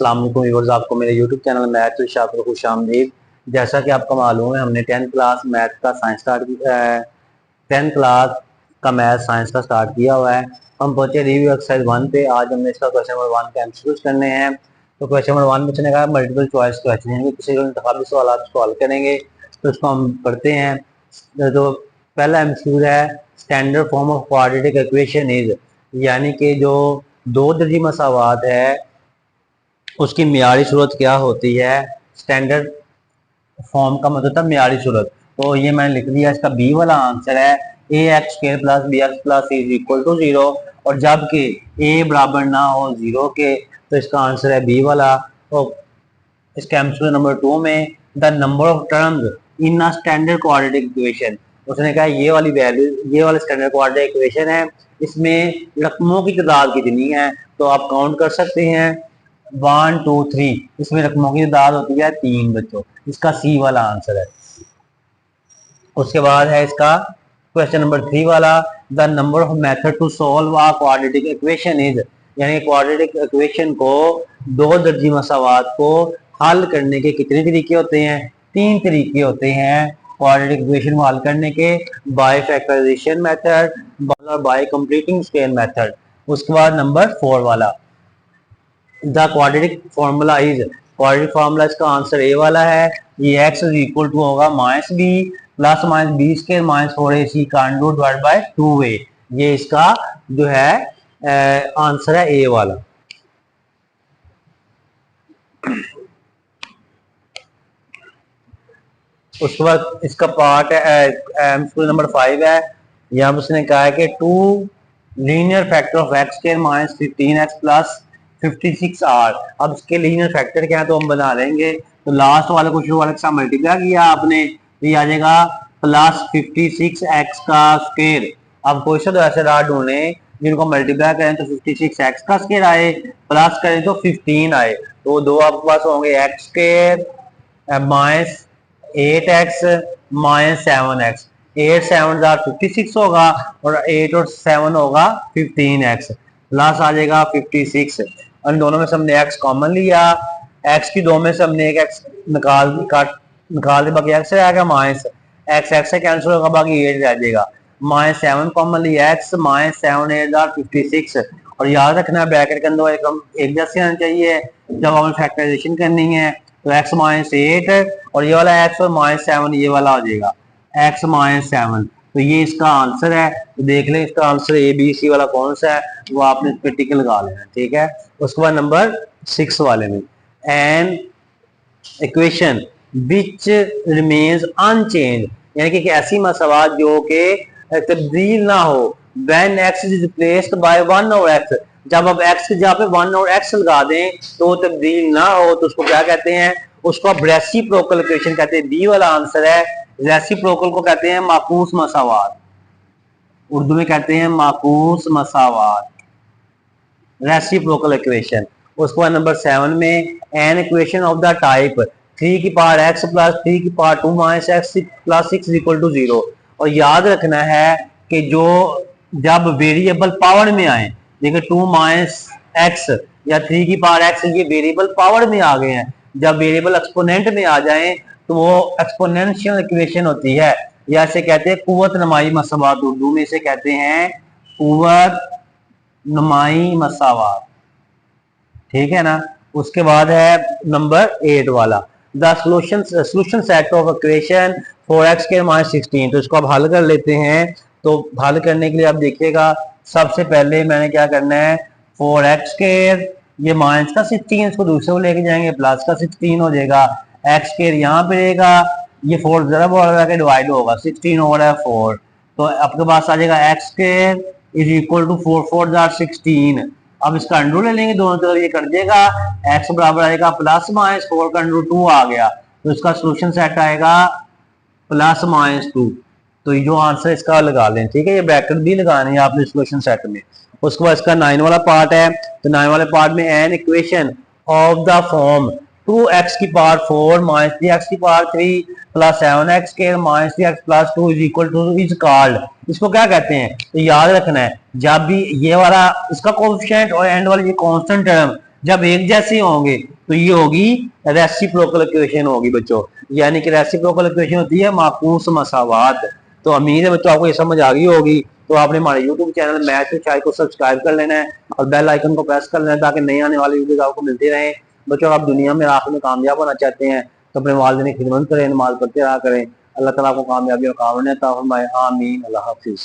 अस्सलाम वालेकुम व्यूअर्स, आपको मेरे YouTube channel math with Shakir खुश आमदीद। जैसा कि आपको मालूम है, हमने 10th क्लास मैथ का साइंस स्टार्ट 10th क्लास का मैथ साइंस का स्टार्ट किया हुआ है। हम पहुंचे रिव्यू एक्सरसाइज 1 पे। आज हमने इसका क्वेश्चन नंबर 1 के एमसीक्यूज करने हैं। तो क्वेश्चन नंबर 1 पूछने का मल्टीपल चॉइस क्वेश्चन है, किसी को इंतखाबी सवाल सॉल्व करेंगे। तो इसको हम पढ़ते हैं। तो पहला एमसीक्यू है, standard form of quadratic equation is, यानी कि जो दो दर्जी मसावात है उसकी मियारी सूरत क्या होती है। स्टैंडर्ड फॉर्म का मतलब था मियारी सूरत। तो ये मैंने लिख दिया, इसका बी वाला आंसर है a x square plus b x plus is equal to 0। और जबकि ए बराबर ना हो 0 के, तो इसका आंसर है बी वाला। तो इसके आंसर नंबर 2 में the number of terms in a standard quadratic equation, उसने कहा ये वाली वैल्यू, ये वाला स्टैंडर्ड क्वाड्रेटिक इक्वेशन है, इसमें रकमों की तादाद कितनी है। तो आप काउंट कर सकते हैं 1 2 3, इसमें रकमों की तादाद होती है 3 बच्चों। इसका सी वाला आंसर है। उसके बाद है इसका क्वेश्चन नंबर 3 वाला, the number of method to solve a quadratic equation is, यानी क्वाड्रेटिक इक्वेशन को, दो दर्जी मसावात को हल करने के कितने तरीके होते हैं। 3 तरीके होते हैं क्वाड्रेटिक इक्वेशन को हल करने के, बाय फैक्टराइजेशन मेथड और बाय कंप्लीटिंग स्क्वायर मेथड। उसके बाद नंबर 4 वाला, the quadratic formula is, quadratic formula इसका आंसर ए वाला है। ये x इज इक्वल टू होगा minus B plus minus B square minus 4ac का अंडर डिवाइड बाय 2a। ये इसका जो है आंसर है ए वाला। उसके बाद इसका पार्ट है नंबर 5 है। यहाँ उसने कहा है कि 2 linear factor of x square minus 15x plus 56r। अब इसके लीनियर फैक्टर क्या है तो हम बना लेंगे। तो लास्ट वाले को शुरू वाले के साथ मल्टीप्लाई किया आपने, तो ये आ जाएगा प्लस 56x का स्क्वायर। अब क्वेश्चन तो ऐसे रहा ढूंढे जिनको मल्टीप्लाई करें तो 56x का स्क्वायर आए, प्लस करें तो 15 आए। तो दो आपके पास होंगे x square minus 8x minus 7x। 8 7 56 होगा और 8 और 7 होगा 15x, प्लस आ जाएगा 56। और दोनों में से हमने x कॉमन लिया, x की दो में से हमने एक x निकाल के बाकी x रह गया, माइनस x से कैंसिल होगा, बाकी 8 रह जाएगा। माइनस 7 कॉमन लिया, x माइनस 7 8 56। और याद रखना ब्रैकेट के अंदर एक जैसे आना चाहिए जब हमें फैक्टराइजेशन करनी है। तो x माइनस 8 और ये वाला x और माइनस 7 ये वाला हो जाएगा x माइनस 7। तो ये इसका आंसर है। तो देख लें इसका आंसर ए बी सी वाला कौन सा है, वो आपने इस पर टिक लगा लेना, ठीक है। उसके बाद नंबर 6 वाले में, an equation which remains unchange, यानी कि ऐसी मसवात जो कि तब्दील ना हो, when x is replaced by 1 और x, जब अब x की जगह पे 1 और x लगा दें तो तब्दील ना हो, तो उसको क्या कहते हैं, उसको आप रेसिप्रोकल इक्वेशन कहते हैं। बी वाला आंसर है। रेसिप्रोकल को कहते हैं माकूस मसावात, उर्दू में कहते हैं माकूस मसावात, रेसिप्रोकल इक्वेशन। उसके बाद नंबर 7 में, an equation of the type 3 की पावर x प्लस 3 की power 2 minus x plus 6 equal to 0। और याद रखना है कि जो जब वेरिएबल पावर में आए, देखिए 2 माइनस x या 3 की पावर x, ये वेरिएबल पावर में आ गए हैं। जब वेरिएबल एक्सपोनेंट में आ जाएं तो वो एक्सपोनेंशियल इक्वेशन होती है, या इसे कहते हैं कुव्वत नुमाई मसावात, उर्दू में इसे कहते हैं कुव्वत नुमाई मसावात, ठीक है ना। उसके बाद है नंबर 8 वाला, the solution set of equation 4x square minus 16। तो इसको आप हल कर लेते हैं। तो हल करने के लिए आप देखिएगा, सबसे पहले मैंने क्या करना है, 4x स्क्वायर ये माइनस का 16, इसको दूसरे को लेके जाएंगे, प्लस का 16 हो जाएगा। x स्क्वायर यहाँ पे रहेगा, ये 4 जरा के डिवाइड होगा, 16 हो रहा है 4। तो आपके पास आ जाएगा x square is equal to 4 4 16। अब इसका अंडर ले लेंगे दोनों तरफ, ये कर देगा, x बराबर आएगा प्लस माइनस 4 का अंडर 2 आ गया। तो इसका सोल्यूशन सेट आएगा प्लस माइनस 2। तो ये जो आंसर इसका लगा लें, ठीक है। ये ब्रैकेट भी लगाने हैं आपने सोल्यूशन सेट में। उसके बाद इसका 9 वाला पार्ट है। तो 9 वाले पार्ट में, an equation of the form 2x की पावर 4 माइनस 3x की power 3 plus 7x square minus 3x plus 2 is equal two is called, इसको क्या कहते हैं। तो याद रखना है, जब भी ये वाला इसका कोएफिशिएंट और एंड वाली ये कांस्टेंट टर्म जब एक जैसे होंगे तो ये होगी रेसिप्रोकल इक्वेशन होगी बच्चों, यानी कि रेसिप्रोकल इक्वेशन होती है माकूस मसावात। तो उम्मीद है बच्चों आपको ये समझ आ गई होगी। तो आपने हमारे YouTube channel math with Shahid को सब्सक्राइब कर लेना है और बेल आइकन को प्रेस कर लेना है ताकि नई आने वाली वीडियोस आपको मिलती रहे। बच्चों आप दुनिया में आखिर में कामयाब होना चाहते हैं तो अपने वालिदैन की खिदमत करें, नमाज पढ़ते रहा करें। अल्लाह ताला आपको कामयाबी और कामयाब अता फरमाए। आमीन। अल्लाह हाफिज़।